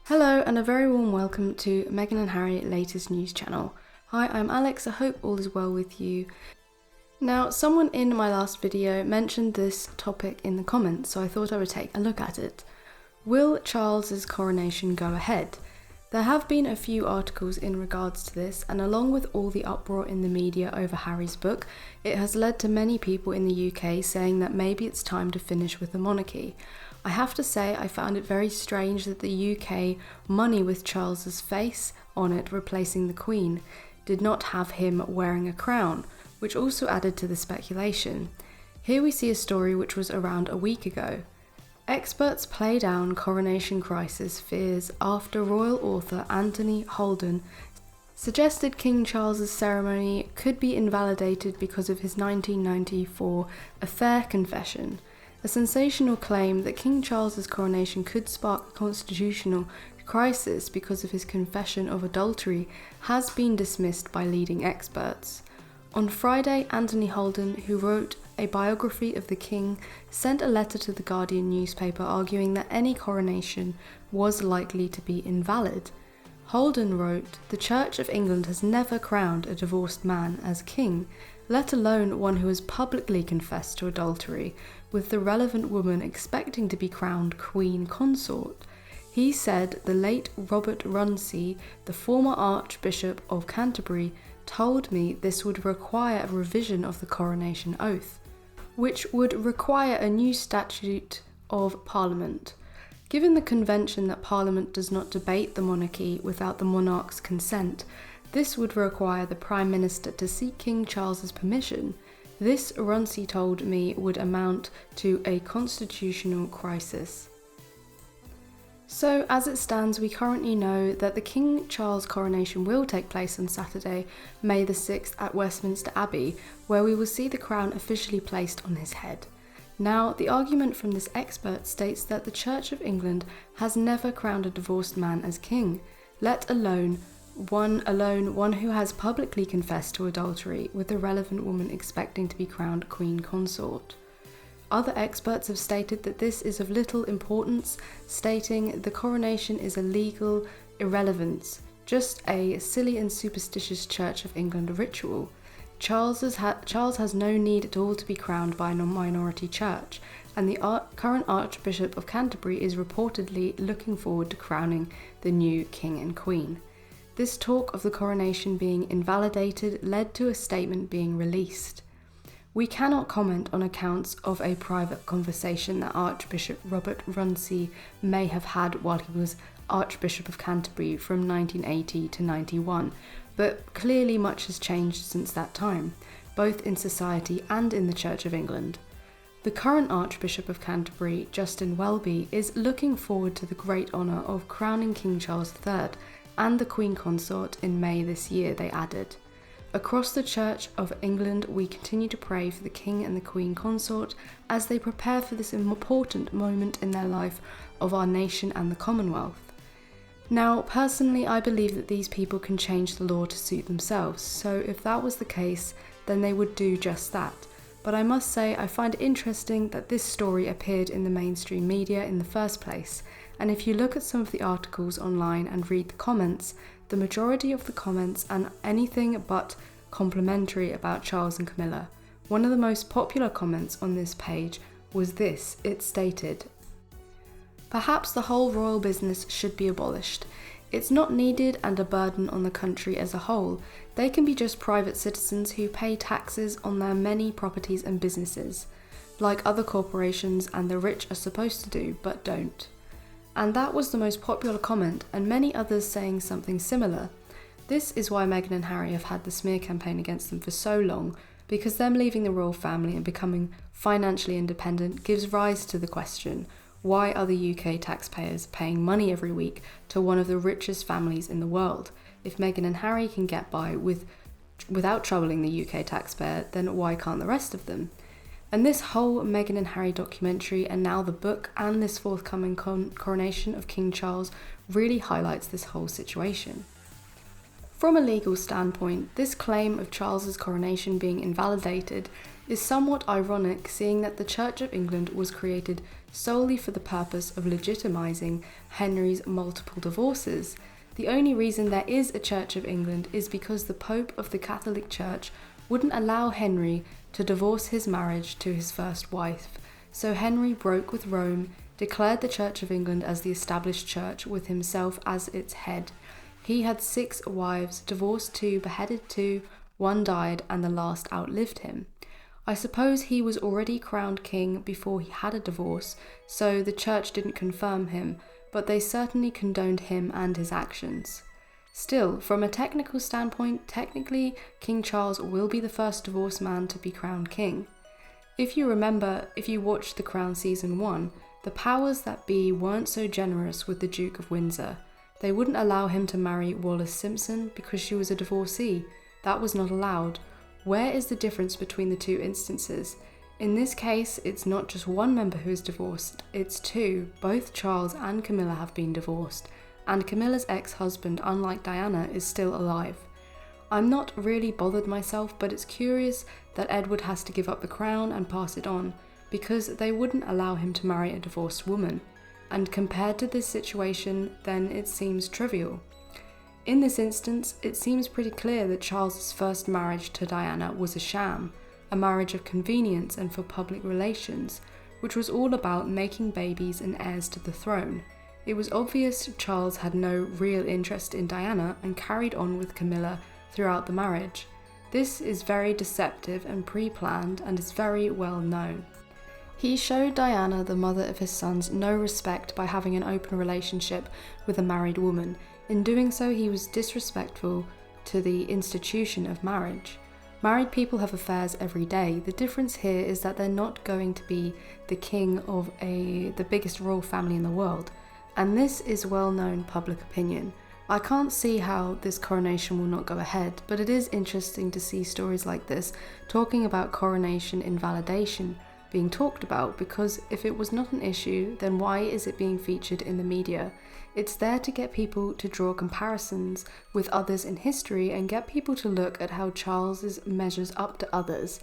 Hello and a very warm welcome to Meghan and Harry latest news channel. Hi, I'm Alex, I hope all is well with you. Now, someone in my last video mentioned this topic in the comments, so I thought I would take a look at it. Will Charles's coronation go ahead? There have been a few articles in regards to this, and along with all the uproar in the media over Harry's book, it has led to many people in the UK saying that maybe it's time to finish with the monarchy. I have to say I found it very strange that the UK money with Charles's face on it replacing the Queen did not have him wearing a crown, which also added to the speculation. Here we see a story which was around a week ago. Experts play down coronation crisis fears after royal author Anthony Holden suggested King Charles's ceremony could be invalidated because of his 1994 affair confession. A sensational claim that King Charles's coronation could spark a constitutional crisis because of his confession of adultery has been dismissed by leading experts. On Friday, Anthony Holden, who wrote a biography of the King, sent a letter to the Guardian newspaper arguing that any coronation was likely to be invalid. Holden wrote, "The Church of England has never crowned a divorced man as king, let alone one who has publicly confessed to adultery, with the relevant woman expecting to be crowned Queen Consort." He said the late Robert Runcie, the former Archbishop of Canterbury, told me this would require a revision of the coronation oath, which would require a new statute of Parliament. Given the convention that Parliament does not debate the monarchy without the monarch's consent, this would require the Prime Minister to seek King Charles's permission. This, Runcie told me, would amount to a constitutional crisis. So, as it stands, we currently know that the King Charles coronation will take place on Saturday, May the 6th at Westminster Abbey, where we will see the crown officially placed on his head. Now, the argument from this expert states that the Church of England has never crowned a divorced man as king, let alone one who has publicly confessed to adultery, with the relevant woman expecting to be crowned Queen Consort. Other experts have stated that this is of little importance, stating the coronation is a legal irrelevance, just a silly and superstitious Church of England ritual. Charles has no need at all to be crowned by a minority church, and the current Archbishop of Canterbury is reportedly looking forward to crowning the new King and Queen. This talk of the coronation being invalidated led to a statement being released. We cannot comment on accounts of a private conversation that Archbishop Robert Runcie may have had while he was Archbishop of Canterbury from 1980 to 91, but clearly much has changed since that time, both in society and in the Church of England. The current Archbishop of Canterbury, Justin Welby, is looking forward to the great honour of crowning King Charles III and the Queen Consort in May this year, they added. Across the Church of England, we continue to pray for the King and the Queen Consort as they prepare for this important moment in their life of our nation and the Commonwealth. Now, personally, I believe that these people can change the law to suit themselves, so if that was the case, then they would do just that. But I must say, I find it interesting that this story appeared in the mainstream media in the first place, and if you look at some of the articles online and read the comments, the majority of the comments are anything but complimentary about Charles and Camilla. One of the most popular comments on this page was this. It stated, "Perhaps the whole royal business should be abolished. It's not needed and a burden on the country as a whole. They can be just private citizens who pay taxes on their many properties and businesses, like other corporations and the rich are supposed to do, but don't." And that was the most popular comment, and many others saying something similar. This is why Meghan and Harry have had the smear campaign against them for so long, because them leaving the royal family and becoming financially independent gives rise to the question, why are the UK taxpayers paying money every week to one of the richest families in the world? If Meghan and Harry can get by without troubling the UK taxpayer, then why can't the rest of them? And this whole Meghan and Harry documentary, and now the book and this forthcoming coronation of King Charles, really highlights this whole situation. From a legal standpoint, this claim of Charles's coronation being invalidated is somewhat ironic, seeing that the Church of England was created solely for the purpose of legitimizing Henry's multiple divorces. The only reason there is a Church of England is because the Pope of the Catholic Church wouldn't allow Henry to divorce his marriage to his first wife. So Henry broke with Rome, declared the Church of England as the established church with himself as its head. He had 6 wives, divorced 2, beheaded 2, 1 died, and the last outlived him. I suppose he was already crowned king before he had a divorce, so the church didn't confirm him, but they certainly condoned him and his actions. Still, from a technical standpoint, technically, King Charles will be the first divorced man to be crowned king. If you remember, if you watched The Crown Season 1, the powers that be weren't so generous with the Duke of Windsor. They wouldn't allow him to marry Wallis Simpson because she was a divorcee. That was not allowed. Where is the difference between the 2 instances? In this case, it's not just one member who is divorced, it's 2. Both Charles and Camilla have been divorced, and Camilla's ex-husband, unlike Diana, is still alive. I'm not really bothered myself, but it's curious that Edward has to give up the crown and pass it on, because they wouldn't allow him to marry a divorced woman. And compared to this situation, then it seems trivial. In this instance, it seems pretty clear that Charles's first marriage to Diana was a sham, a marriage of convenience and for public relations, which was all about making babies and heirs to the throne. It was obvious Charles had no real interest in Diana and carried on with Camilla throughout the marriage. This is very deceptive and pre-planned and is very well known. He showed Diana, the mother of his sons, no respect by having an open relationship with a married woman. In doing so, he was disrespectful to the institution of marriage. Married people have affairs every day. The difference here is that they're not going to be the king of the biggest royal family in the world. And this is well-known public opinion. I can't see how this coronation will not go ahead, but it is interesting to see stories like this talking about coronation invalidation being talked about, because if it was not an issue, then why is it being featured in the media? It's there to get people to draw comparisons with others in history and get people to look at how Charles measures up to others.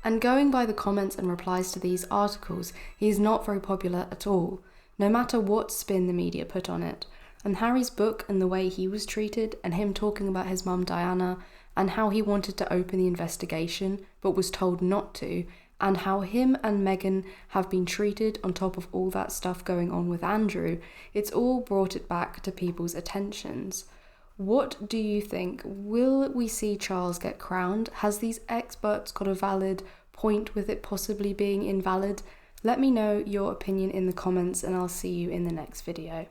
And going by the comments and replies to these articles, he is not very popular at all, no matter what spin the media put on it. And Harry's book and the way he was treated, and him talking about his mum Diana, and how he wanted to open the investigation but was told not to, and how him and Meghan have been treated on top of all that stuff going on with Andrew, it's all brought it back to people's attentions. What do you think? Will we see Charles get crowned? Has these experts got a valid point with it possibly being invalid? Let me know your opinion in the comments and I'll see you in the next video.